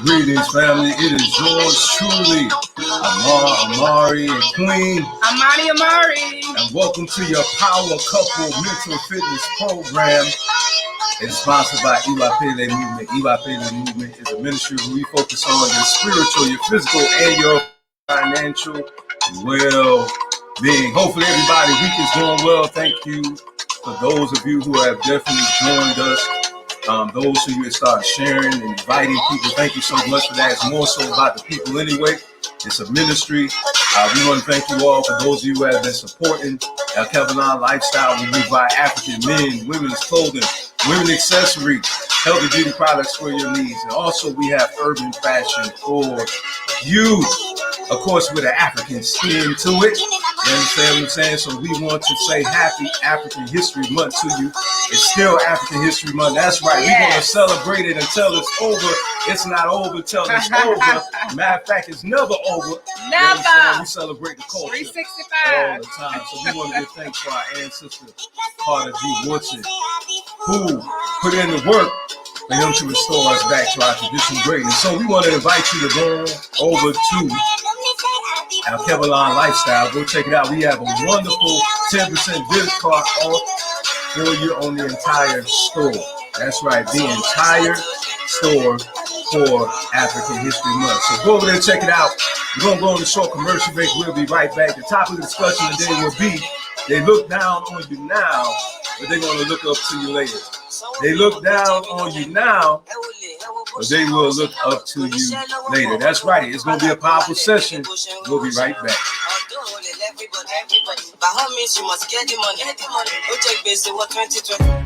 Greetings, family. It is yours truly, Amari, and Queen. Amari. And welcome to your Power Couple Mental Fitness Program. It's sponsored by Iwa Pele Movement. Iwa Pele Movement is a ministry where we focus on your spiritual, your physical, and your financial well-being. Hopefully, everybody week is going well. Thank you for those of you who have definitely joined us. Those who you start sharing and inviting people, thank you so much for that. It's more so about the people anyway. It's a ministry. We want to thank you all for those of you who have been supporting our Kevin Lifestyle. We provide African men, women's clothing, women accessories, healthy beauty products for your needs. And also we have urban fashion for you. Of course, with an African spin to it. You understand what I'm saying? So we want to say happy African History Month to you. It's still African History Month. That's right. Yes. We're going to celebrate it until it's over. It's not over until it's over. Matter of fact, it's never over. Never. You know we celebrate the culture 365 all the time. So we want to give thanks to our ancestor, Carter G. Woodson, who put in the work for him to restore us back to our traditional greatness. So we want to invite you to go over to our Kevin Lifestyle. Go check it out. We have a wonderful 10% gift card off for you on the entire store. That's right, the entire store for African History Month. So go over there and check it out. We're going to go on the short commercial break. We'll be right back. The topic of discussion today will be, they look down on you now, but they're going to look up to you later. They look down on you now, but they will look up to you later. That's right. It's going to be a powerful session. We'll be right back. By all means, you must get the money. Don't take basic what 2020.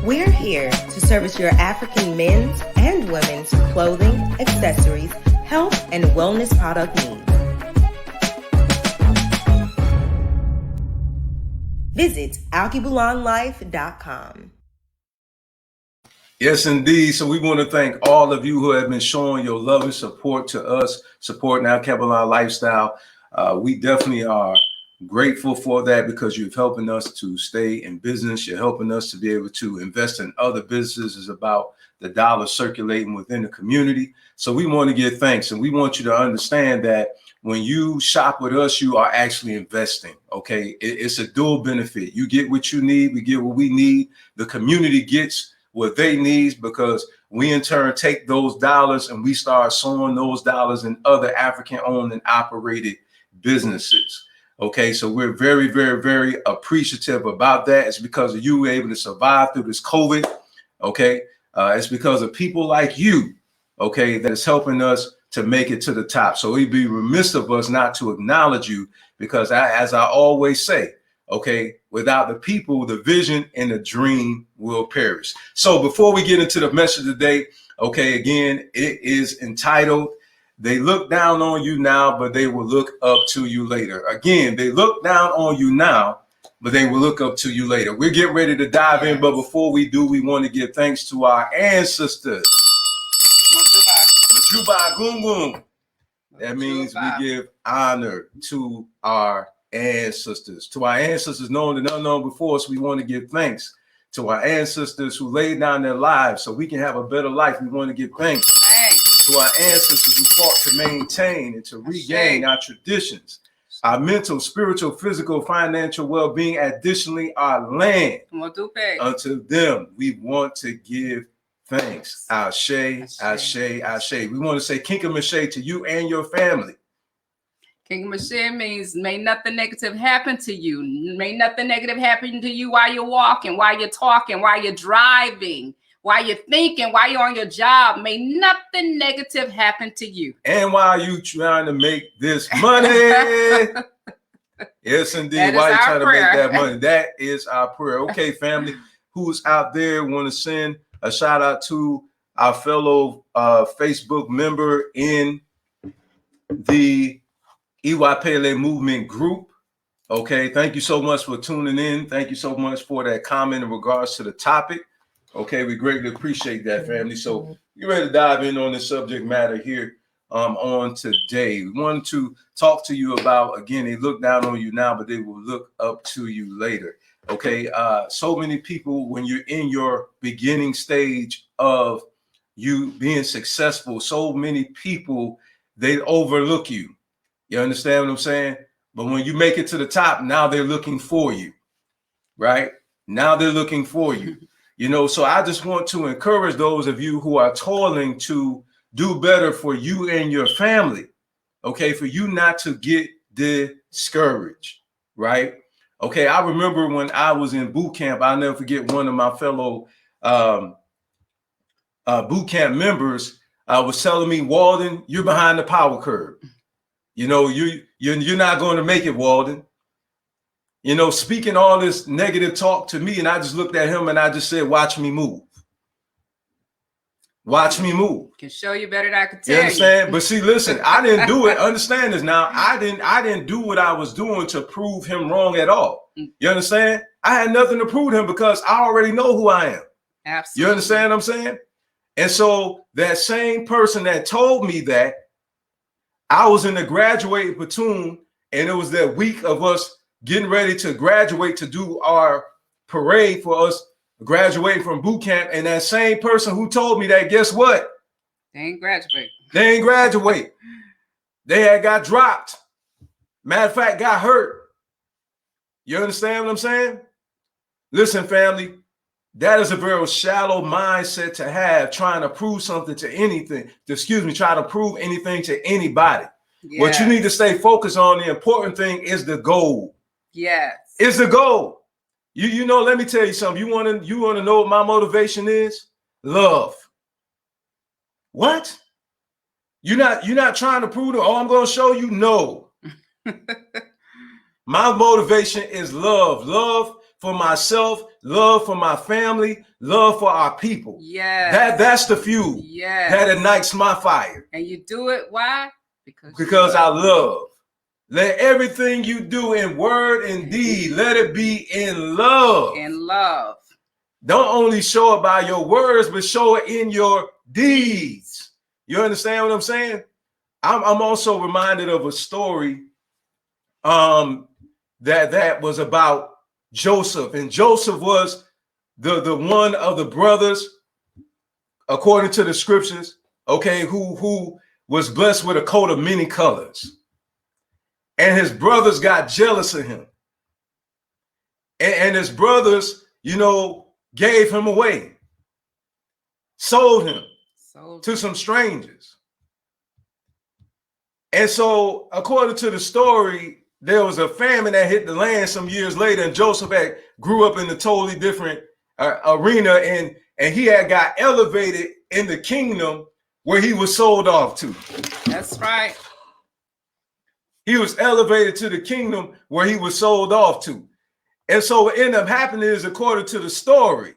We're here to service your African men's and women's clothing, accessories, health, and wellness product needs. Visit alkebulanlife.com. Yes, indeed. So we want to thank all of you who have been showing your love and support to us, supporting our Kevin Lifestyle. We definitely are grateful for that because you're helping us to stay in business. You're helping us to be able to invest in other businesses. It's about the dollar circulating within the community. So we want to give thanks, and we want you to understand that when you shop with us, you are actually investing. Okay, it's a dual benefit. You get what you need. We get what we need. The community gets what they need because we in turn take those dollars and we start sowing those dollars in other African owned and operated businesses. Okay, so we're very, very, very appreciative about that. It's because of you able to survive through this COVID. Okay, it's because of people like you, okay, that is helping us to make it to the top. So it'd be remiss of us not to acknowledge you because as I always say, okay, without the people, the vision and the dream will perish. So before we get into the message today, okay, again, it is entitled, They Look Down on You Now, but They Will Look Up to You Later. Again, they look down on you now, but they will look up to you later. We're getting ready to dive in, but before we do, we want to give thanks to our ancestors. Majuba Gungun. That means we give honor to our ancestors. To our ancestors known and unknown before us, we want to give thanks. To our ancestors who laid down their lives so we can have a better life, we want to give thanks. To our ancestors who fought to maintain and to regain our traditions, our mental, spiritual, physical, financial well-being, additionally, our land. Unto them, we want to give thanks. Ashe, Ashe, Ashe. We want to say Kinkum Ashe to you and your family. Kinkum Ashe means may nothing negative happen to you. May nothing negative happen to you while you're walking, while you're talking, while you're driving, while you're thinking, while you're on your job. May nothing negative happen to you. And while you trying to make this money. Yes, indeed. While you're trying to make that money. That is our prayer. Okay, family, who's out there want to send a shout out to our fellow Facebook member in the Iwa Pele Movement group. Okay, thank you so much for tuning in. Thank you so much for that comment in regards to the topic. Okay, we greatly appreciate that, family. So you're ready to dive in on this subject matter here on today. We wanted to talk to you about, again, they look down on you now, but they will look up to you later. Okay, so many people, when you're in your beginning stage of you being successful, so many people, they overlook you. You understand what I'm saying? But when you make it to the top, now they're looking for you, right? Now they're looking for you. You know, so I just want to encourage those of you who are toiling to do better for you and your family, okay, for you not to get discouraged, right? Okay, I remember when I was in boot camp, I'll never forget one of my fellow boot camp members was telling me, Walden, you're behind the power curve. You know, you're not going to make it, Walden. You know, speaking all this negative talk to me, and I just looked at him and I just said, watch me move. Watch me move. Can show you better than I could tell you. Understand? But see, listen, I didn't do it. Understand this now. I didn't do what I was doing to prove him wrong at all. You understand? I had nothing to prove to him because I already know who I am. Absolutely. You understand what I'm saying? And so that same person that told me that, I was in the graduating platoon, and it was that week of us getting ready to graduate to do our parade for us graduating from boot camp. And that same person who told me that, guess what? They ain't graduate. They ain't graduate. They had got dropped. Matter of fact, got hurt. You understand what I'm saying? Listen, family, that is a very shallow mindset to have, trying to prove something to anything. Try to prove anything to anybody. Yes. What you need to stay focused on, the important thing is the goal. Yes. It's the goal. You know, let me tell you something. You want to know what my motivation is? Love. What? You're not trying to prove it. Oh, I'm going to show you. No. My motivation is love. Love for myself, love for my family, love for our people. Yeah. That's the fuel. Yeah. That ignites my fire. And you do it, why? Because I love. Let everything you do in word and deed, let it be in love. In love. Don't only show it by your words, but show it in your deeds. You understand what I'm saying? I'm also reminded of a story that was about Joseph. And Joseph was the one of the brothers, according to the scriptures, okay, who was blessed with a coat of many colors. And his brothers got jealous of him. And his brothers, you know, gave him away, sold him to some strangers. And so, according to the story, there was a famine that hit the land some years later, and Joseph grew up in a totally different arena, and he had got elevated in the kingdom where he was sold off to. That's right. He was elevated to the kingdom where he was sold off to. And so what ended up happening is, according to the story,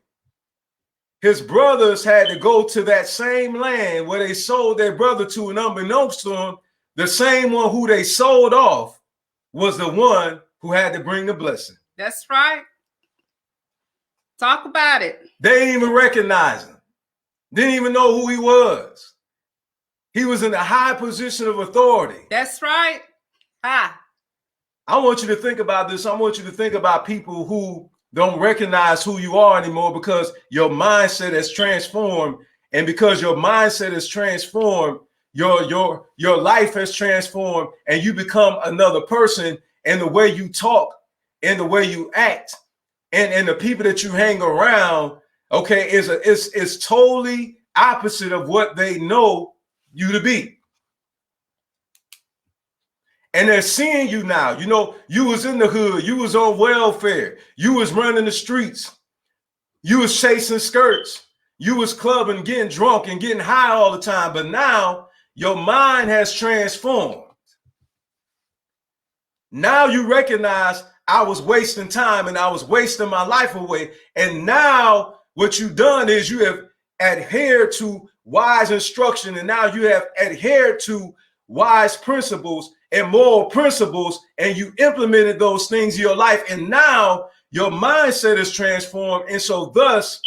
his brothers had to go to that same land where they sold their brother to, and unbeknownst to them, the same one who they sold off was the one who had to bring the blessing. That's right. Talk about it. They didn't even recognize him. Didn't even know who he was. He was in a high position of authority. That's right. Ah. I want you to think about this. I want you to think about people who don't recognize who you are anymore because your mindset has transformed. And because your mindset is transformed, your life has transformed, and you become another person. And the way you talk and the way you act and the people that you hang around, okay, is totally opposite of what they know you to be. And they're seeing you now. You know, you was in the hood, you was on welfare, you was running the streets, you was chasing skirts, you was clubbing, getting drunk and getting high all the time. But now your mind has transformed. Now you recognize I was wasting time and I was wasting my life away. And now what you've done is you have adhered to wise instruction, and now you have adhered to wise principles and moral principles, and you implemented those things in your life, and now your mindset is transformed, and so thus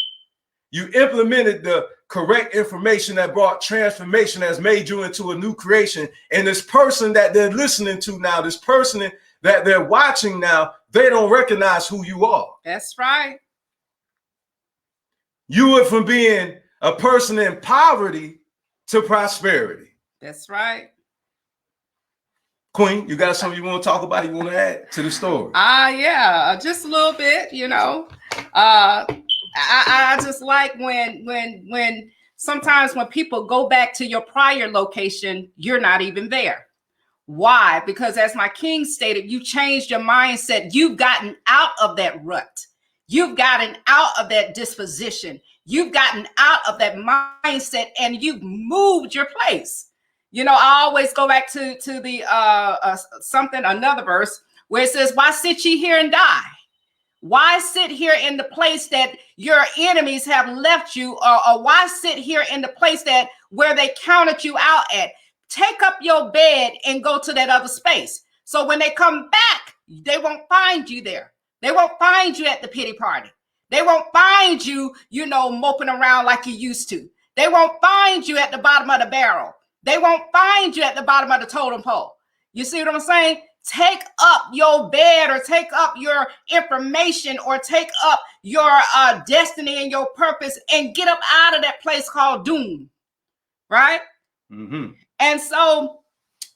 you implemented the correct information that brought transformation, has made you into a new creation. And this person that they're listening to now, this person that they're watching now, they don't recognize who you are. That's right. You went from being a person in poverty to prosperity. That's right. Queen, you got something you want to talk about? You want to add to the story? Yeah, just a little bit, you know. I just like when sometimes when people go back to your prior location, you're not even there. Why? Because as my king stated, you changed your mindset. You've gotten out of that rut. You've gotten out of that disposition. You've gotten out of that mindset, and you've moved your place. You know, I always go back to the another verse where it says, "Why sit ye here and die? Why sit here in the place that your enemies have left you, or why sit here in the place that where they counted you out at? Take up your bed and go to that other space. So when they come back, they won't find you there. They won't find you at the pity party. They won't find you, you know, moping around like you used to. They won't find you at the bottom of the barrel. They won't find you at the bottom of the totem pole." You see what I'm saying? Take up your bed, or take up your information, or take up your destiny and your purpose, and get up out of that place called doom. Right? Mm-hmm. And so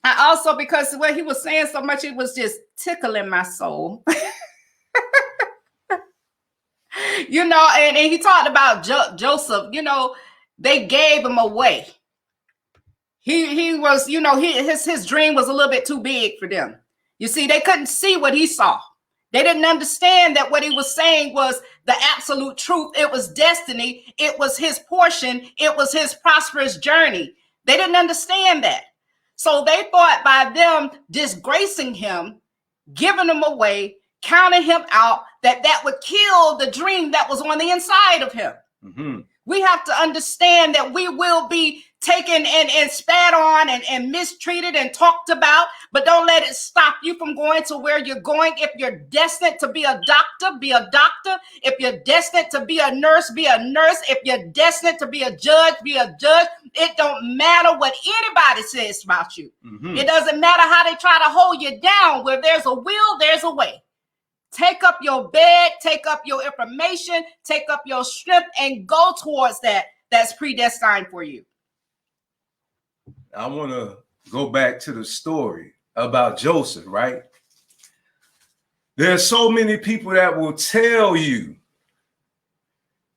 I also, because what he was saying so much, it was just tickling my soul. You know, and he talked about Joseph, you know, they gave him away. He was, you know, his dream was a little bit too big for them. You see, they couldn't see what he saw. They didn't understand that what he was saying was the absolute truth. It was destiny. It was his portion. It was his prosperous journey. They didn't understand that. So they thought by them disgracing him, giving him away, counting him out, that would kill the dream that was on the inside of him. Mm-hmm. We have to understand that we will be taken and spat on and mistreated and talked about, but don't let it stop you from going to where you're going. If you're destined to be a doctor, be a doctor. If you're destined to be a nurse, be a nurse. If you're destined to be a judge, be a judge. It don't matter what anybody says about you. Mm-hmm. It doesn't matter how they try to hold you down. Where there's a will, there's a way. Take up your bed, take up your information, take up your strength, and go towards that's predestined for you. I want to go back to the story about Joseph, right? There's so many people that will tell you,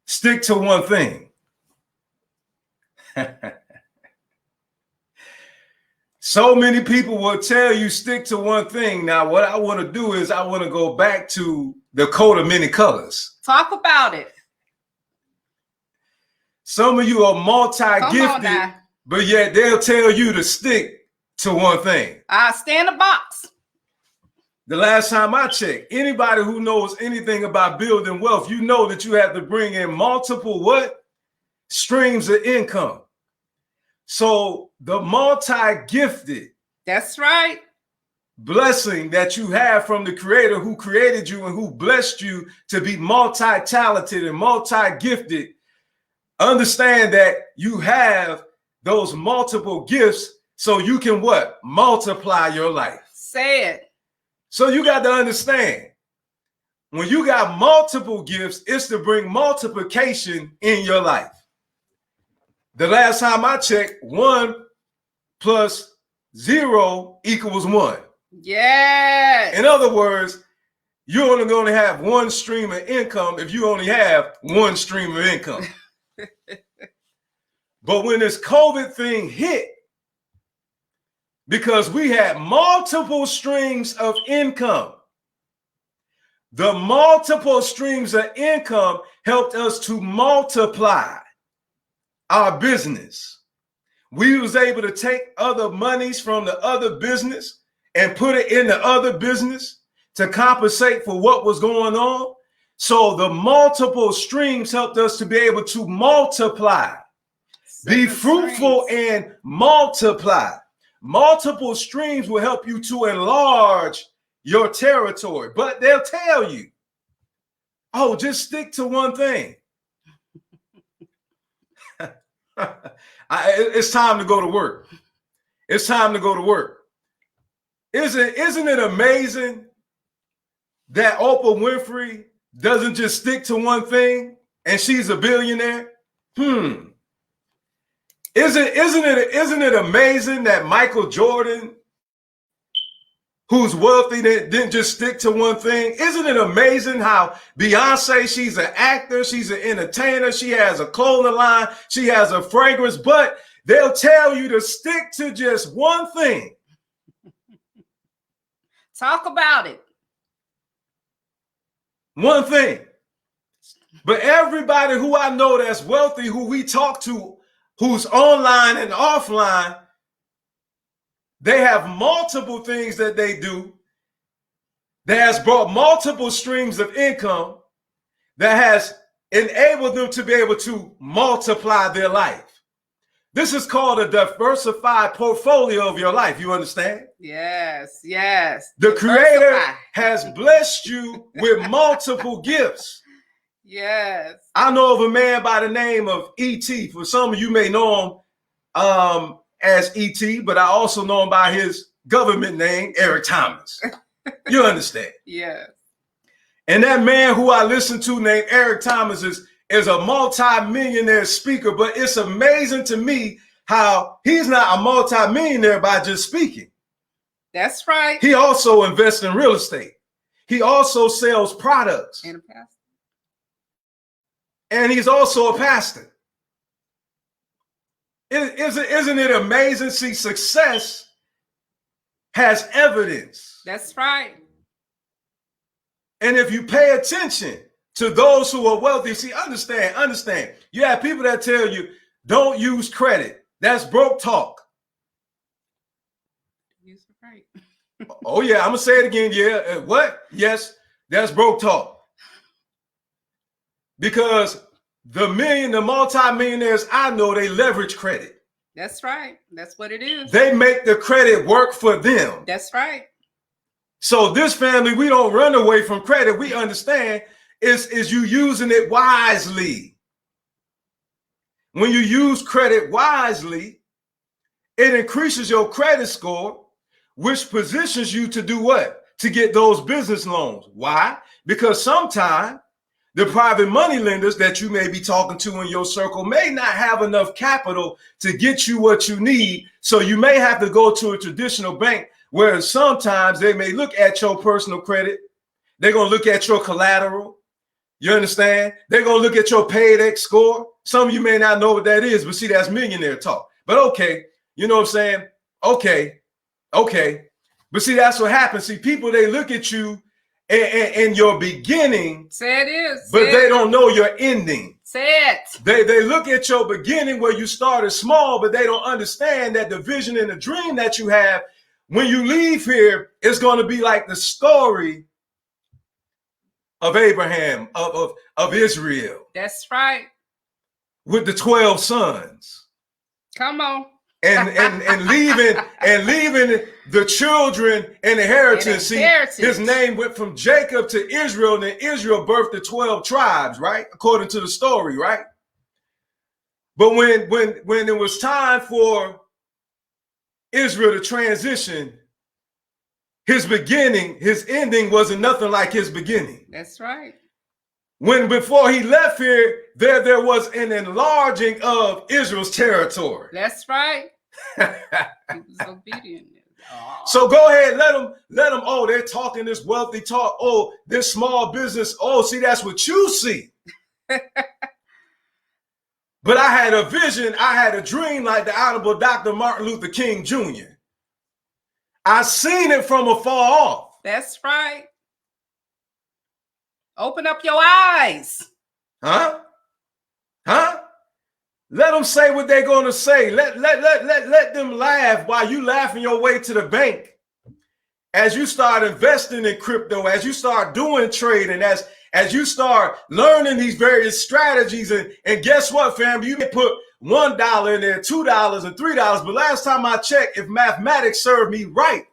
stick to one thing. So many people will tell you, stick to one thing. Now, what I want to do is I want to go back to the coat of many colors. Talk about it. Some of you are multi-gifted, but yet they'll tell you to stick to one thing. Stay in the box. The last time I checked, anybody who knows anything about building wealth, you know that you have to bring in multiple what? Streams of income. So the multi-gifted, that's right, blessing that you have from the Creator who created you and who blessed you to be multi-talented and multi-gifted, understand that you have those multiple gifts so you can what? Multiply your life. Say it. So you got to understand, when you got multiple gifts, it's to bring multiplication in your life. The last time I checked, 1 plus 0 equals 1. Yes. In other words, you're only going to have one stream of income if you only have one stream of income. But when this COVID thing hit, because we had multiple streams of income, the multiple streams of income helped us to multiply our business. We was able to take other monies from the other business and put it in the other business to compensate for what was going on. So the multiple streams helped us to be able to multiply. Be fruitful and multiply. Multiple streams will help you to enlarge your territory, but they'll tell you, oh, just stick to one thing. It's time to go to work. It's time to go to work. Isn't it amazing that Oprah Winfrey doesn't just stick to one thing and she's a billionaire? Isn't it amazing that Michael Jordan, who's wealthy, didn't just stick to one thing? Isn't it amazing how Beyonce, she's an actor, she's an entertainer, she has a clothing line, she has a fragrance, but they'll tell you to stick to just one thing. Talk about it. One thing. But everybody who I know that's wealthy, who we talk to, who's online and offline, they have multiple things that they do that has brought multiple streams of income that has enabled them to be able to multiply their life. This is called a diversified portfolio of your life. You understand? Yes, yes. The Creator has blessed you with multiple gifts. Yes. I know of a man by the name of E.T. For some of you may know him as E.T., but I also know him by his government name, Eric Thomas. You understand? Yes. And that man who I listen to named Eric Thomas is a multi-millionaire speaker, but it's amazing to me how he's not a multi-millionaire by just speaking. That's right. He also invests in real estate. He also sells products. And a pastor. And he's also a pastor. Isn't it amazing? See, success has evidence. That's right. And if you pay attention to those who are wealthy, see, understand. You have people that tell you, don't use credit. That's broke talk. Use it right. Oh, yeah, I'm going to say it again. Yeah. What? Yes, that's broke talk. Because the multi-millionaires I know, they leverage credit. That's right. That's what it is. They make the credit work for them. That's right. So this family, we don't run away from credit. We understand is you using it wisely. When you use credit wisely, it increases your credit score, which positions you to do what? To get those business loans. Why? Because sometimes the private money lenders that you may be talking to in your circle may not have enough capital to get you what you need. So you may have to go to a traditional bank where sometimes they may look at your personal credit. They're going to look at your collateral. You understand? They're going to look at your PAYDEX score. Some of you may not know what that is, but see, that's millionaire talk. But okay, you know what I'm saying? Okay. But see, that's what happens. See, people, they look at you in your beginning, Say it is. but they don't know your ending. Say it. They look at your beginning where you started small, but they don't understand that the vision and the dream that you have, when you leave here, it's going to be like the story of Abraham, of Israel. That's right. With the 12 sons. Come on. And leaving the children an inheritance. See, his name went from Jacob to Israel, and then Israel birthed the 12 tribes, right? According to the story, right? But when it was time for Israel to transition, his ending wasn't nothing like his beginning. That's right. Before he left here, there was an enlarging of Israel's territory. That's right. He was obedient. Oh. So go ahead, let them. Oh, they're talking this wealthy talk. Oh, this small business. Oh, see, that's what you see. But I had a vision. I had a dream like the Honorable Dr. Martin Luther King Jr. I seen it from afar off. That's right. Open up your eyes. Huh? Let them say what they're going to say. Let them laugh while you laughing your way to the bank. As you start investing in crypto, as you start doing trading, as you start learning these various strategies, and guess what, fam? You can put $1 in there, $2 and $3. But last time I checked, if mathematics served me right,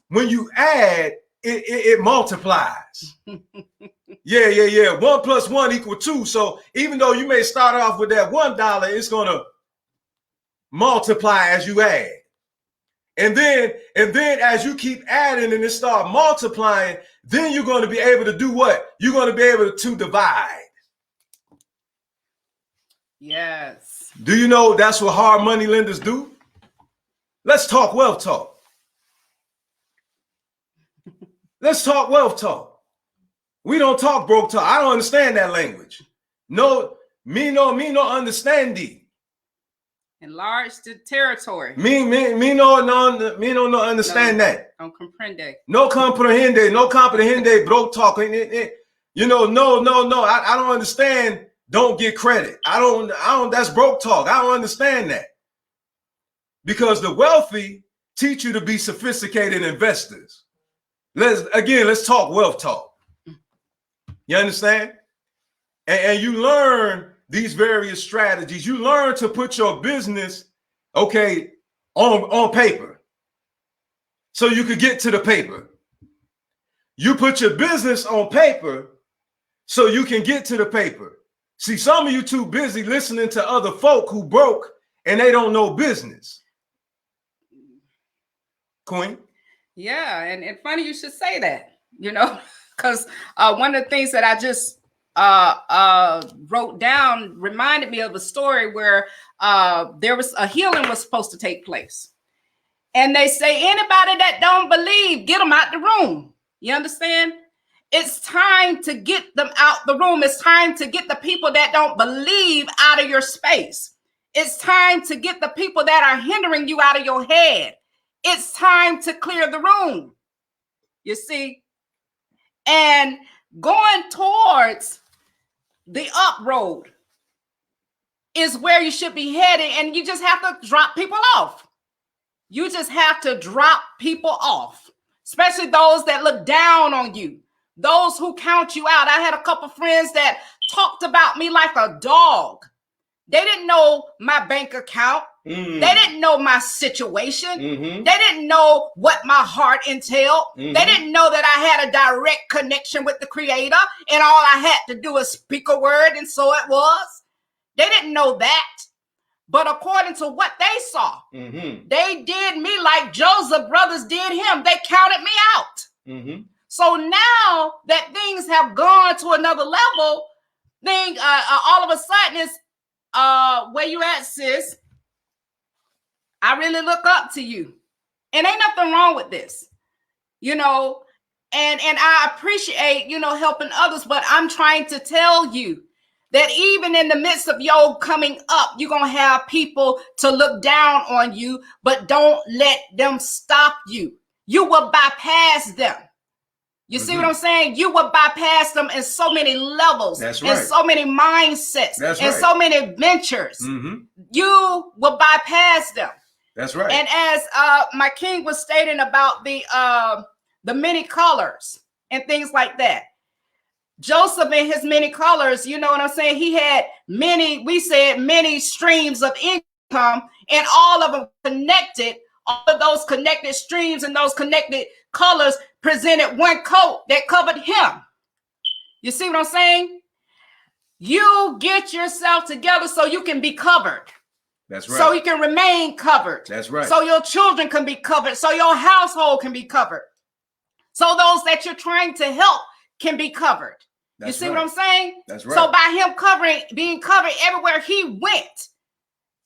when you add, it multiplies. Yeah. 1 + 1 = 2. So even though you may start off with that $1, it's gonna multiply as you add. And then as you keep adding and it start multiplying, then you're going to be able to do what? You're going to be able to divide. Yes. Do you know that's what hard money lenders do? Let's talk wealth talk. Let's talk wealth talk. We don't talk broke talk. I don't understand that language. No, me no understanding. Enlarge the territory. Me no understand that. Don't comprende. No comprehende, broke talk. You know, no. I don't understand. Don't get credit. I don't. That's broke talk. I don't understand that. Because the wealthy teach you to be sophisticated investors. Let's talk wealth talk. You understand? And you learn these various strategies. You learn to put your business, okay, on paper, so you could get to the paper. You put your business on paper so you can get to the paper. See, some of you too busy listening to other folk who broke and they don't know business. Queen? Yeah, and funny you should say that, you know, because one of the things that I just wrote down reminded me of a story where there was a healing was supposed to take place. And they say, anybody that don't believe, get them out the room. You understand? It's time to get them out the room. It's time to get the people that don't believe out of your space. It's time to get the people that are hindering you out of your head. It's time to clear the room. You see? And going towards the up road is where you should be heading, and you just have to drop people off. You just have to drop people off, especially those that look down on you, those who count you out. I had a couple friends that talked about me like a dog. They didn't know my bank account. They didn't know my situation. They didn't know what my heart entailed. They didn't know that I had a direct connection with the Creator, and all I had to do was speak a word, and so it was. They didn't know that. But according to what they saw, they did me like Joseph brothers did him. They counted me out. So now that things have gone to another level, all of a sudden it's where you at, sis? I really look up to you. And ain't nothing wrong with this, you know, and I appreciate, you know, helping others, but I'm trying to tell you that even in the midst of your coming up, you're going to have people to look down on you, but don't let them stop you. You will bypass them. You see what I'm saying? You will bypass them in so many levels, That's right. in so many mindsets, That's in right. so many ventures. You will bypass them. That's right. And as my king was stating about the many colors and things like that, Joseph and his many colors, you know what I'm saying? He had many streams of income, and all of them connected. All of those connected streams and those connected colors presented one coat that covered him. You see what I'm saying? You get yourself together so you can be covered. That's right. So you can remain covered. That's right. So your children can be covered. So your household can be covered. So those that you're trying to help can be covered. That's you see right. what I'm saying? That's right. So by him being covered everywhere he went,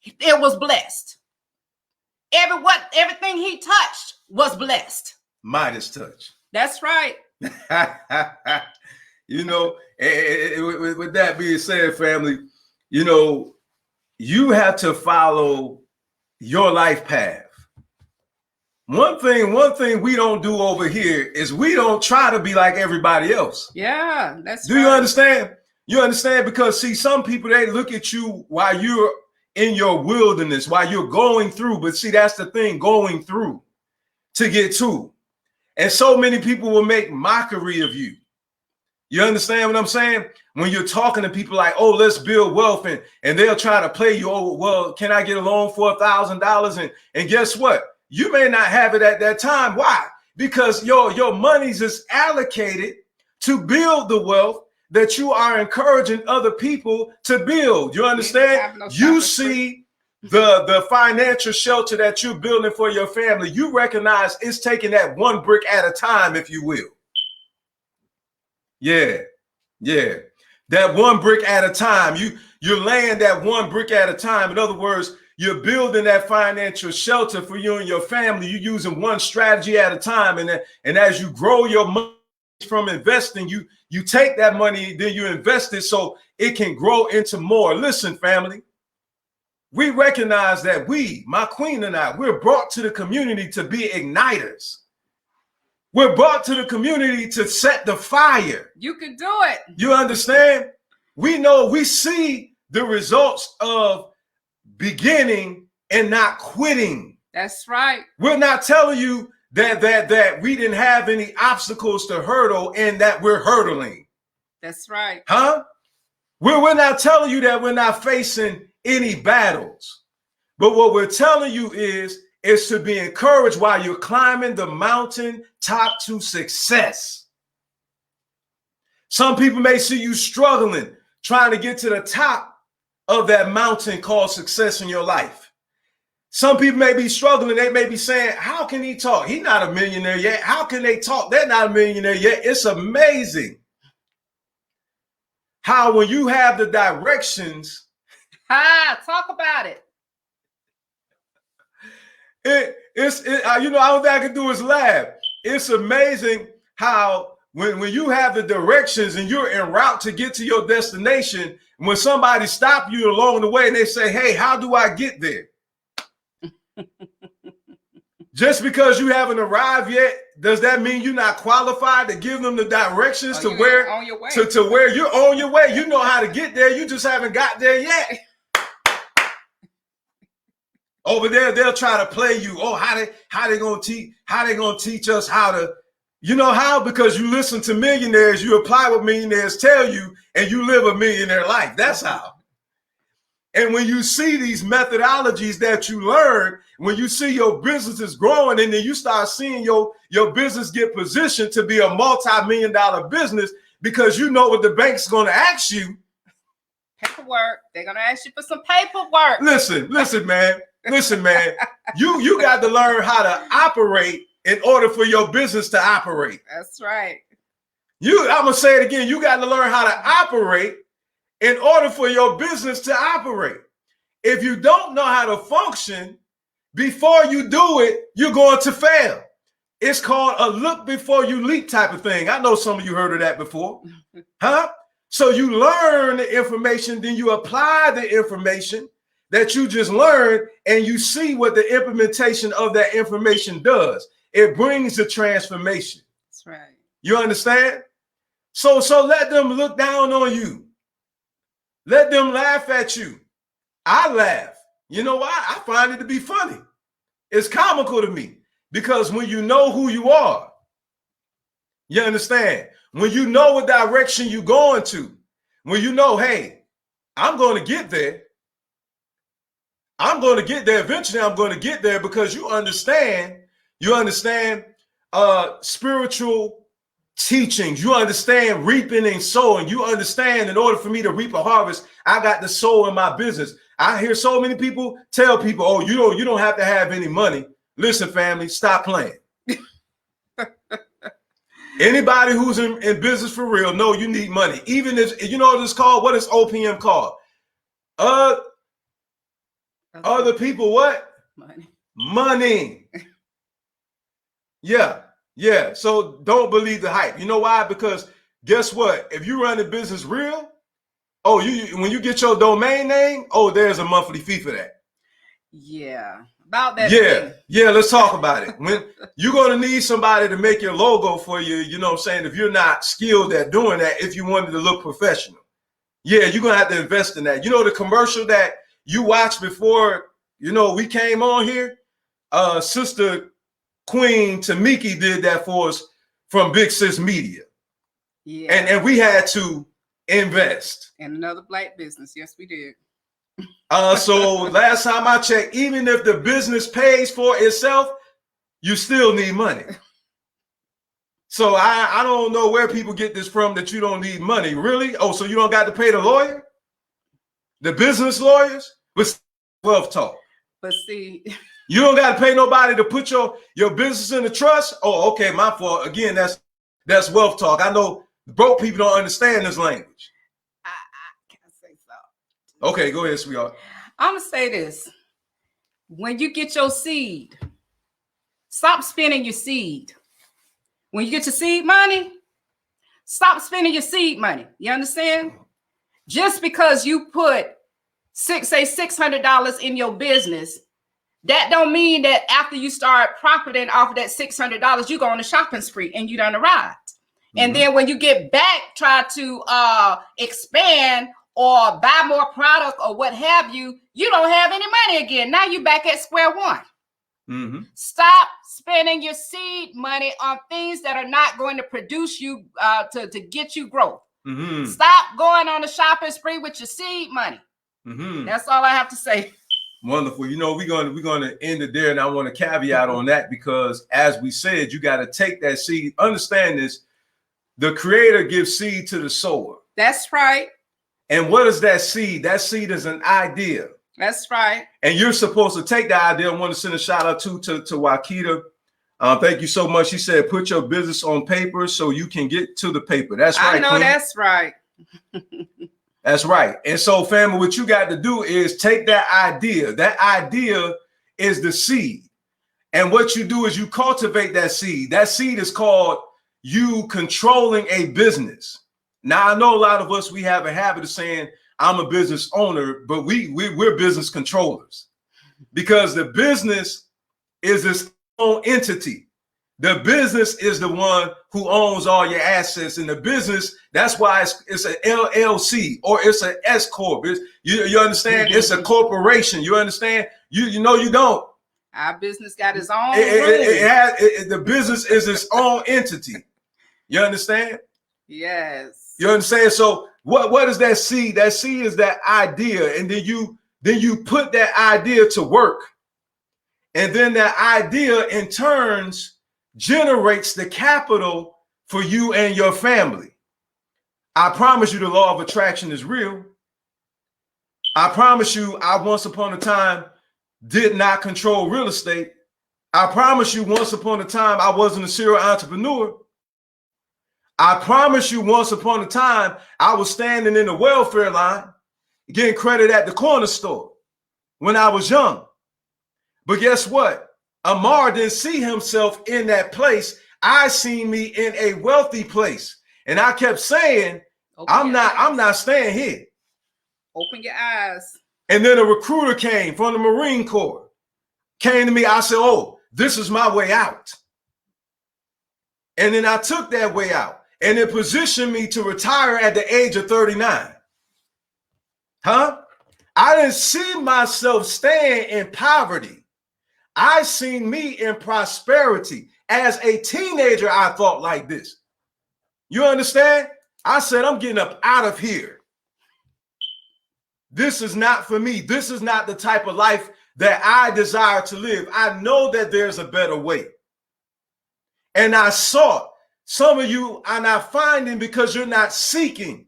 it was blessed. Everything he touched was blessed. Midas touch. That's right. You know, with that being said, family, you know, you have to follow your life path. One thing we don't do over here is we don't try to be like everybody else. Yeah, that's Do you understand? You understand? Because see, some people, they look at you while you're in your wilderness, while you're going through. But see, that's the thing, going through to get to. And so many people will make mockery of you. You understand what I'm saying? When you're talking to people like, oh, let's build wealth, and they'll try to play you, oh, well, can I get a loan for $1,000? And guess what? You may not have it at that time. Why? Because your monies is allocated to build the wealth that you are encouraging other people to build. You understand? You see the financial shelter that you're building for your family. You recognize it's taking that one brick at a time, if you will. Yeah. That one brick at a time. You're laying that one brick at a time. In other words, you're building that financial shelter for you and your family. You're using one strategy at a time. And as you grow your money from investing, you take that money, then you invest it so it can grow into more. Listen, family, we recognize that my queen and I, we're brought to the community to be igniters. We're brought to the community to set the fire. You can do it. You understand? We see the results of beginning and not quitting. That's right. We're not telling you that we didn't have any obstacles to hurdle and that we're hurdling. That's right. Huh? We're not telling you that we're not facing any battles. But what we're telling you is to be encouraged while you're climbing the mountain top to success. Some people may see you struggling, trying to get to the top of that mountain called success in your life. Some people may be struggling. They may be saying, how can he talk? He's not a millionaire yet. How can they talk? They're not a millionaire yet. It's amazing how when you have the directions. Talk about it. I don't think I can do is laugh. It's amazing how when you have the directions and you're en route to get to your destination, when somebody stops you along the way and they say, hey, how do I get there? Just because you haven't arrived yet, does that mean you're not qualified to give them the directions to where on your way. to where you're on your way? You know how to get there. You just haven't got there yet. Over there, they'll try to play you. Oh, how they gonna teach us how to, you know how? Because you listen to millionaires, you apply what millionaires tell you, and you live a millionaire life. That's how. And when you see these methodologies that you learn, when you see your business is growing, and then you start seeing your business get positioned to be a multi-million-dollar business, because you know what the bank's gonna ask you. Paperwork. They're gonna ask you for some paperwork. Listen, man. Listen, man, you got to learn how to operate in order for your business to operate. That's right. I'm going to say it again. You got to learn how to operate in order for your business to operate. If you don't know how to function before you do it, you're going to fail. It's called a look before you leap type of thing. I know some of you heard of that before. Huh? So you learn the information, then you apply the information that you just learned, and you see what the implementation of that information does. It brings the transformation. That's right. You understand? So let them look down on you. Let them laugh at you. I laugh. You know why? I find it to be funny. It's comical to me, because when you know who you are, you understand? When you know what direction you're going to, when you know, hey, I'm going to get there. I'm going to get there. Eventually, I'm going to get there, because you understand spiritual teachings. You understand reaping and sowing. You understand in order for me to reap a harvest, I got to sow in my business. I hear so many people tell people, oh, you don't have to have any money. Listen, family, stop playing. Anybody who's in business for real, know you need money. Even if, you know what it's called? What is OPM called? Other people what? Money. Yeah. So don't believe the hype. You know why? Because guess what? If you run a business real, when you get your domain name, there's a monthly fee for that. Yeah. About that. Yeah. Let's talk about it. When you're going to need somebody to make your logo for you, you know what I'm saying? If you're not skilled at doing that, if you wanted to look professional, you're going to have to invest in that. You know, the commercial that you watched before, we came on here, Sister Queen Tamiki did that for us from Big Sis Media. Yeah. And we had to invest. And another black business. Yes, we did. So last time I checked, even if the business pays for itself, you still need money. So I don't know where people get this from that you don't need money. Really? Oh, so you don't got to pay the lawyer? The business lawyers? But wealth talk. But see, you don't got to pay nobody to put your business in the trust? Oh, okay, my fault. Again, that's wealth talk. I know broke people don't understand this language. I can't say so. Okay, go ahead, sweetheart. I'm going to say this. When you get your seed, stop spending your seed. When you get your seed money, stop spending your seed money. You understand? Just because you put say $600 in your business, that don't mean that after you start profiting off of that $600, you go on a shopping spree and you done arrived. Mm-hmm. And then when you get back, try to expand or buy more product or what have you, you don't have any money again. Now you back at square one. Mm-hmm. Stop spending your seed money on things that are not going to produce you to get you growth. Mm-hmm. Stop going on a shopping spree with your seed money. Mm-hmm. That's all I have to say. Wonderful. You know, we're going to end it there, and I want to caveat on that because, as we said, you got to take that seed. Understand this: the Creator gives seed to the sower. That's right. And what is that seed? That seed is an idea. That's right. And you're supposed to take the idea. I want to send a shout out to Wakita. Thank you so much. She said, put your business on paper so you can get to the paper. That's right. I know, Queen. That's right. That's right. And so, family, what you got to do is take that idea. That idea is the seed. And what you do is you cultivate that seed. That seed is called you controlling a business. Now, I know a lot of us, we have a habit of saying, I'm a business owner, but we're business controllers because the business is its own entity. The business is the one who owns all your assets, and the business, that's why it's an LLC or it's an S corp. You understand? It's a corporation. You understand? You know you don't. Our business got its own. The business is its own entity. You understand? Yes. You understand? So what is that seed? That seed is that idea, and then you put that idea to work, and then that idea in turns generates the capital for you and your family. I promise you the law of attraction is real. I promise you I once upon a time did not control real estate. I promise you once upon a time I wasn't a serial entrepreneur. I promise you once upon a time I was standing in the welfare line getting credit at the corner store when I was young. But guess what? Amar didn't see himself in that place. I seen me in a wealthy place. And I kept saying, I'm not staying here. Open your eyes. And then a recruiter came from the Marine Corps, came to me. I said, oh, this is my way out. And then I took that way out. And it positioned me to retire at the age of 39. Huh? I didn't see myself staying in poverty. I seen me in prosperity. As a teenager, I thought like this. You understand? I said, I'm getting up out of here. This is not for me. This is not the type of life that I desire to live. I know that there's a better way. And I sought. Some of you are not finding because you're not seeking.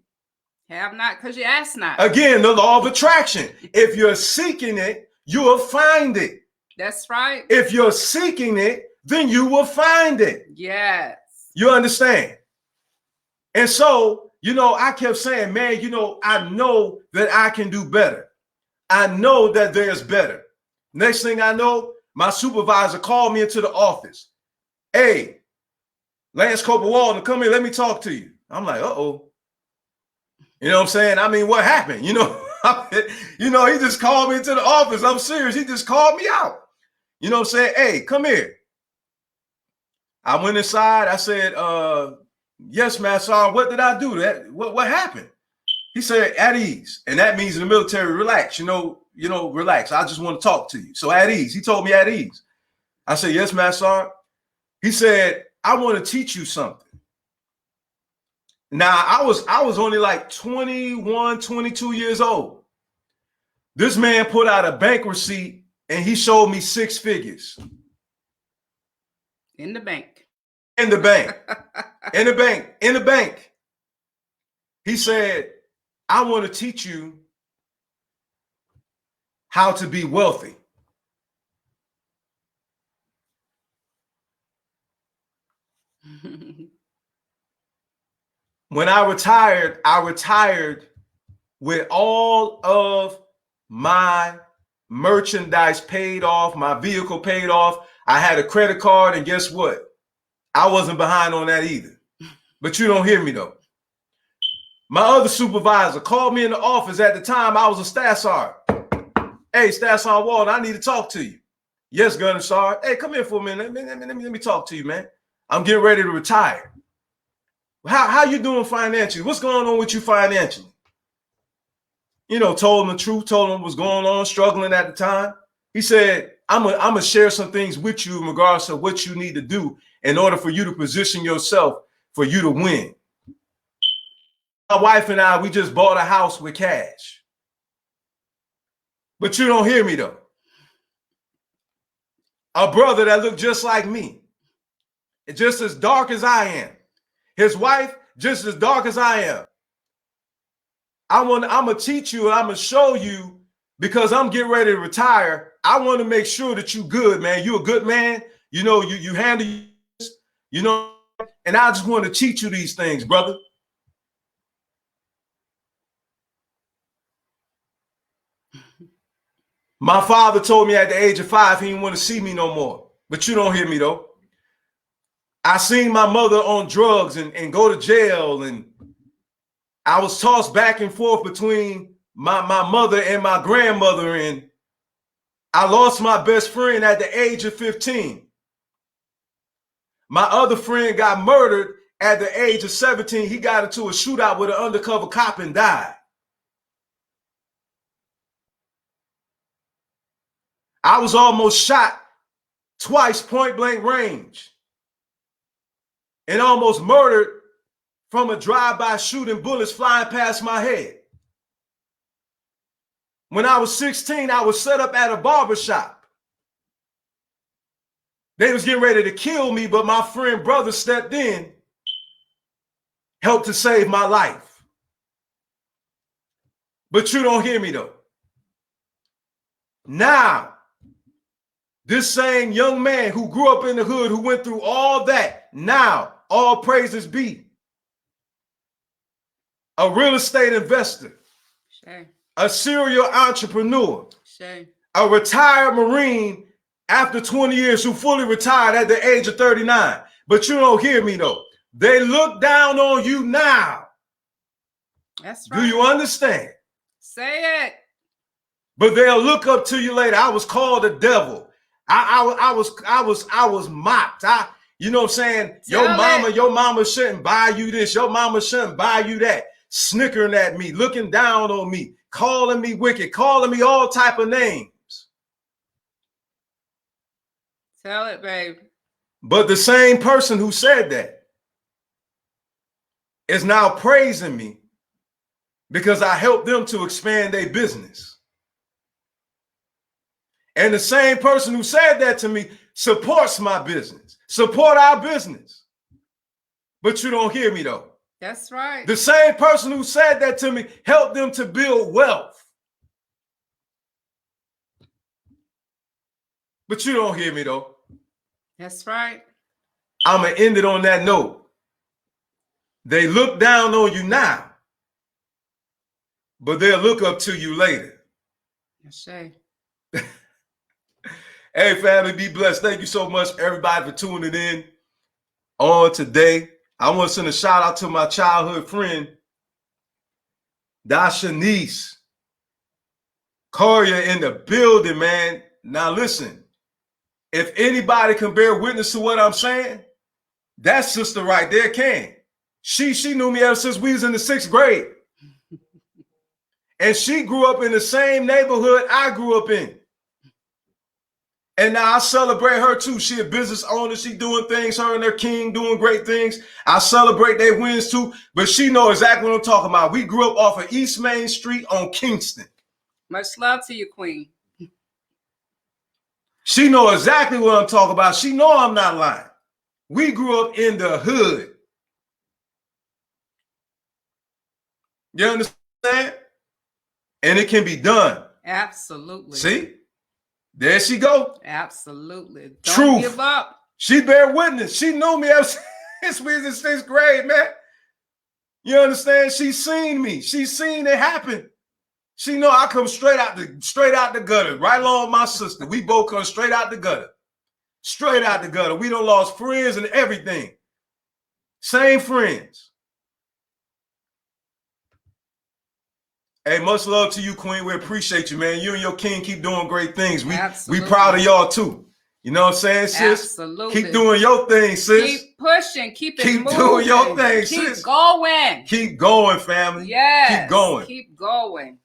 Have not because you ask not. Again, the law of attraction. If you're seeking it, you will find it. That's right. If you're seeking it, then you will find it. Yes. You understand? And so, I kept saying, man, I know that I can do better. I know that there's better. Next thing I know, my supervisor called me into the office. Hey, Lance Corporal Walden, come here, let me talk to you. I'm like, uh-oh. You know what I'm saying? I mean, what happened? He just called me into the office. I'm serious. He just called me out. You know what I'm saying? Hey, come here. I went inside. I said, yes, Master. What did I do? What happened? He said, at ease. And that means in the military, relax, relax. I just want to talk to you. So at ease. He told me at ease. I said, yes, Master. He said, I want to teach you something. Now, I was only like 21, 22 years old. This man put out a bank receipt and he showed me 6 figures. In the bank. In the bank. In the bank. In the bank. He said, I want to teach you how to be wealthy. When I retired with all of my merchandise paid off, my vehicle paid off. I had a credit card, and guess what? I wasn't behind on that either. But you don't hear me though. My other supervisor called me in the office at the time. I was a staff sergeant. Hey, Staff Sergeant Walden, I need to talk to you. Yes, Gunner Sergeant. Hey, come here for a minute. Let me talk to you, man. I'm getting ready to retire. How you doing financially? What's going on with you financially? You know, told him the truth, told him what was going on, struggling at the time. He said, I'm gonna share some things with you in regards to what you need to do in order for you to position yourself for you to win. My wife and I, we just bought a house with cash. But you don't hear me though. A brother that looked just like me, just as dark as I am. His wife, just as dark as I am. I'm gonna teach you and I'm gonna show you, because I'm getting ready to retire. I want to make sure that you good, man. You a good man. You know, you handle this, you know, and I just want to teach you these things, brother. My father told me at the age of 5 he didn't want to see me no more. But you don't hear me though. I seen my mother on drugs and go to jail, and I was tossed back and forth between my mother and my grandmother, and I lost my best friend at the age of 15. My other friend got murdered at the age of 17. He got into a shootout with an undercover cop and died. I was almost shot twice, point blank range, and almost murdered from a drive-by shooting, bullets flying past my head. When I was 16, I was set up at a barbershop. They was getting ready to kill me, but my friend brother stepped in, helped to save my life. But you don't hear me though. Now, this same young man who grew up in the hood, who went through all that, now all praises be a real estate investor, Sure. a serial entrepreneur, Sure. a retired Marine after 20 years who fully retired at the age of 39. But you don't hear me though. They look down on you now. That's right. Do you understand? Say it. But they'll look up to you later. I was called a devil. I was mocked. You know what I'm saying? Your mama shouldn't buy you this. Your mama shouldn't buy you that. Snickering at me, looking down on me, calling me wicked, calling me all type of names. Tell it, babe. But the same person who said that is now praising me because I helped them to expand their business. And the same person who said that to me supports my business, support our business. But you don't hear me though. That's right. The same person who said that to me helped them to build wealth. But you don't hear me though. That's right. I'm going to end it on that note. They look down on you now, but they'll look up to you later. Yes, sir. Hey, family, be blessed. Thank you so much, everybody, for tuning in on today. I want to send a shout out to my childhood friend, Dashanice Collier in the building, man. Now, listen, if anybody can bear witness to what I'm saying, that sister right there can. She knew me ever since we was in the 6th grade. And she grew up in the same neighborhood I grew up in. And now I celebrate her too. She a business owner. She doing things. Her and her king doing great things. I celebrate their wins too. But she know exactly what I'm talking about. We grew up off of East Main Street on Kingston. Much love to you, Queen. She know exactly what I'm talking about. She know I'm not lying. We grew up in the hood. You understand? And it can be done. Absolutely. See? There she go. Absolutely. Don't Truth. give up. She bear witness. She knew me ever since we was in sixth grade, man. You understand? She seen me. She seen it happen. She know I come straight out the gutter, right along with my sister. We both come straight out the gutter. Straight out the gutter. We done lost friends and everything. Same friends. Hey, much love to you, Queen. We appreciate you, man. You and your king keep doing great things. We proud of y'all too. You know what I'm saying, sis? Absolutely. Keep doing your thing, sis. Keep pushing. Keep moving. Doing your thing, keep sis. Going. Keep going, family. Yes. Keep going. Keep going.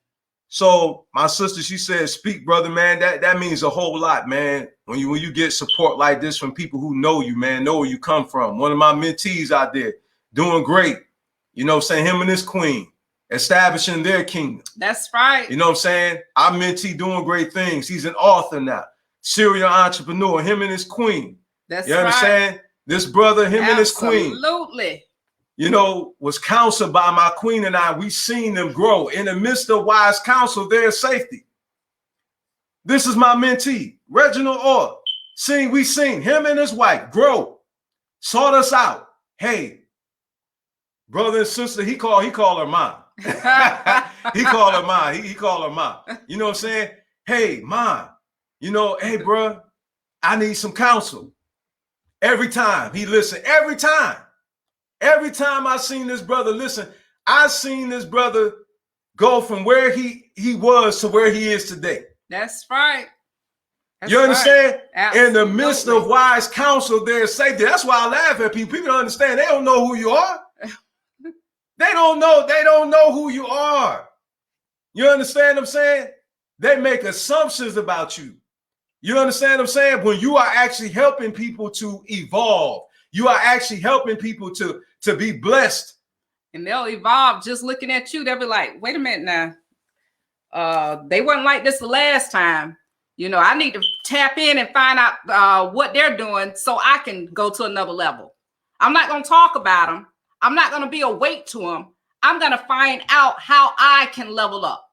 So my sister, she said, speak, brother, man. That means a whole lot, man. When you get support like this from people who know you, man, know where you come from. One of my mentees out there doing great. You know what I'm saying? Him and his queen establishing their kingdom. That's right. You know what I'm saying? Our mentee doing great things. He's an author now. Serial entrepreneur. Him and his queen. That's you right. understand? This brother, him and his queen. Absolutely. You know, was counseled by my queen and I. We seen them grow. In the midst of wise counsel, there's safety. This is my mentee, Reginald Orr. We seen him and his wife grow. Sought us out. Hey, brother and sister, he called her mom. He called her mom. He called her mom. You know what I'm saying? Hey, mom, you know, hey, bro, I need some counsel. Every time he listened, every time I seen this brother listen, I seen this brother go from where he was to where he is today. That's right. You understand? Right. In the midst of wise counsel, there's safety. That's why I laugh at people. People don't understand. They don't know who you are. They don't know who you are. You understand what I'm saying? They make assumptions about you. You understand what I'm saying? When you are actually helping people to evolve, you are actually helping people to be blessed. And they'll evolve just looking at you. They'll be like, wait a minute now. They weren't like this the last time. You know, I need to tap in and find out what they're doing so I can go to another level. I'm not going to talk about them. I'm not going to be a weight to them. I'm going to find out how I can level up.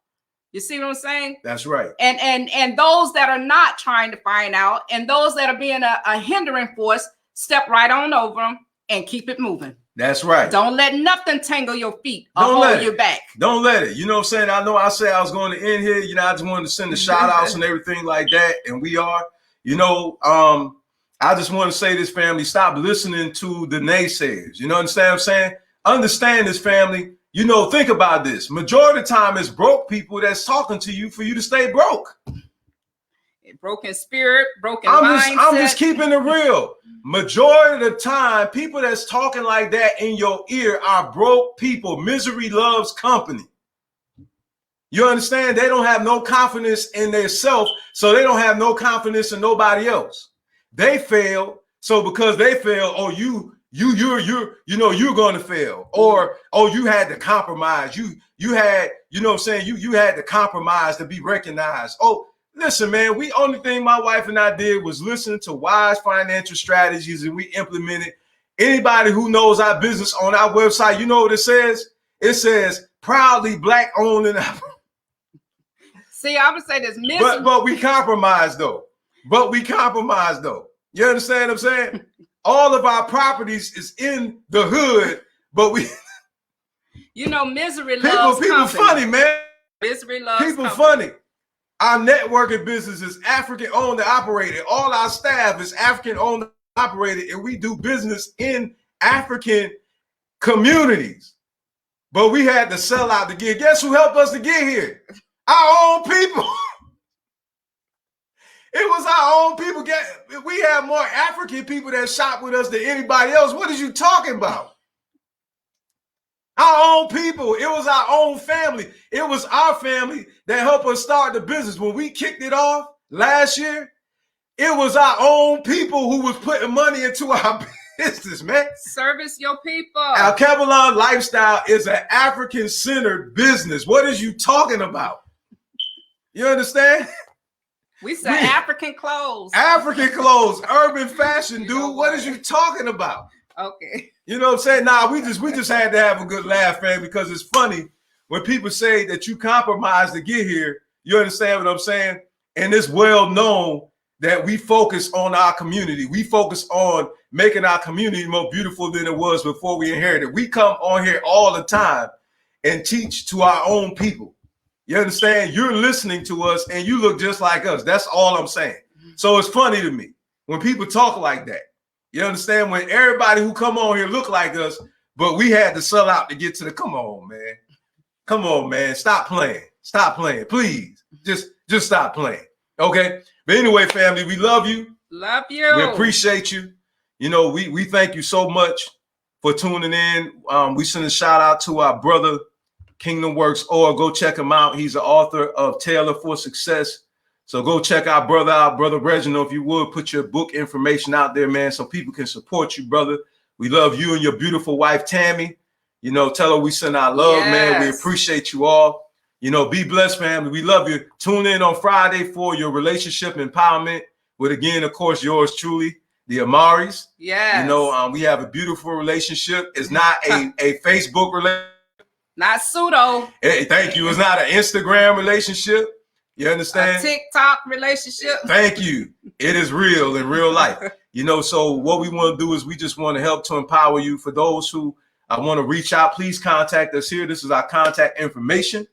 You see what I'm saying? That's right. And those that are not trying to find out and those that are being a hindering force, step right on over them and keep it moving. That's right. Don't let nothing tangle your feet or hold your back. Don't let it. You know what I'm saying? I know I said I was going to end here. You know, I just wanted to send the shout outs and everything like that. And we are, you know, I just want to say this, family, stop listening to the naysayers. You know what I'm saying? Understand this, family. You know, think about this. Majority of the time, it's broke people that's talking to you for you to stay broke. Broken spirit, broken mindset. I'm just keeping it real. Majority of the time, people that's talking like that in your ear are broke people. Misery loves company. You understand? They don't have no confidence in themselves, so they don't have no confidence in nobody else. They fail, so because they fail, oh, you're going to fail, or oh, you had to compromise. You had, you know what I'm saying? You had to compromise to be recognized. Oh. Listen, man, only thing my wife and I did was listen to wise financial strategies and we implemented. Anybody who knows our business on our website, you know what it says? It says proudly Black owned and operated. See, I would say this. But we compromised though. You understand what I'm saying? All of our properties is in the hood, but we. You know, misery loves people company. Funny, man. Misery loves people company. Funny. Our networking business is African owned and operated. All our staff is African owned and operated, and we do business in African communities. But we had to sell out to get. Guess who helped us to get here? Our own people. It was our own people. We have more African people that shop with us than anybody else. What are you talking about? Our own people. It was our own family. It was our family that helped us start the business. When we kicked it off last year, It was our own people who was putting money into our business, man. Service your people. Our Alkebulan Lifestyle is an African-centered business. What is you talking about? You understand? We sell African clothes. African clothes, urban fashion, dude. What is you talking about? Okay. You know what I'm saying? Nah, we just had to have a good laugh, man, because it's funny when people say that you compromised to get here. You understand what I'm saying? And it's well known that we focus on our community. We focus on making our community more beautiful than it was before we inherited. We come on here all the time and teach to our own people. You understand? You're listening to us and you look just like us. That's all I'm saying. So it's funny to me when people talk like that. You understand? When everybody who come on here look like us, but we had to sell out to get to the, come on, man. Come on, man. Stop playing. Stop playing. Please. Just stop playing. Okay? But anyway, family, we love you. Love you. We appreciate you. You know, we thank you so much for tuning in. We send a shout out to our brother, Kingdom Works, or go check him out. He's the author of Tailor for Success. So go check our brother Reginald, if you would, put your book information out there, man, so people can support you, brother. We love you and your beautiful wife, Tammy. You know, tell her we send our love, man. We appreciate you all. You know, be blessed, family. We love you. Tune in on Friday for your relationship empowerment with, again, of course, yours truly, the Amaris. Yes. You know, we have a beautiful relationship. It's not a Facebook relationship. Not pseudo. Hey, thank you. It's not an Instagram relationship. You understand? A TikTok relationship. Thank you. It is real in real life. You know, so what we want to do is we just want to help to empower you. For those who want to reach out, please contact us here. This is our contact information.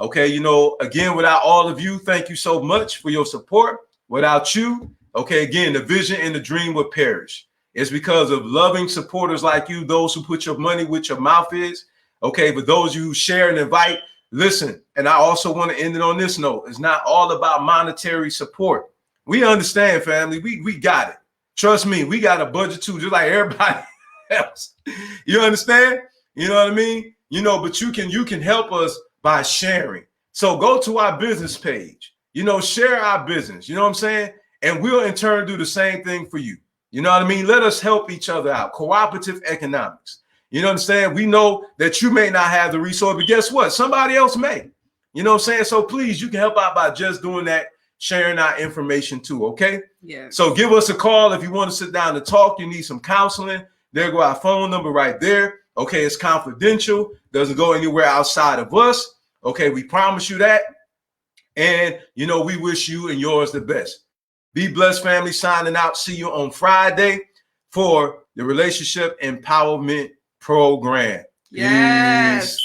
Okay, you know, again, without all of you, thank you so much for your support. Without you, okay, again, the vision and the dream would perish. It's because of loving supporters like you, those who put your money where your mouth is. Okay, but those of you who share and invite, listen, and I also want to end it on this note. It's not all about monetary support. We understand, family. We got it. Trust me, we got a budget too, just like everybody else. You understand? You know what I mean? You know, but you can help us by sharing. So go to our business page. You know, share our business. You know what I'm saying? And we'll in turn do the same thing for you. You know what I mean? Let us help each other out. Cooperative economics. You know what I'm saying? We know that you may not have the resource, but guess what? Somebody else may. You know what I'm saying? So please, you can help out by just doing that, sharing our information too, okay? Yeah. So give us a call if you want to sit down and talk. You need some counseling. There go our phone number right there. Okay, it's confidential. Doesn't go anywhere outside of us. Okay, we promise you that. And, you know, we wish you and yours the best. Be blessed, family. Signing out. See you on Friday for the Relationship Empowerment Program. Yes.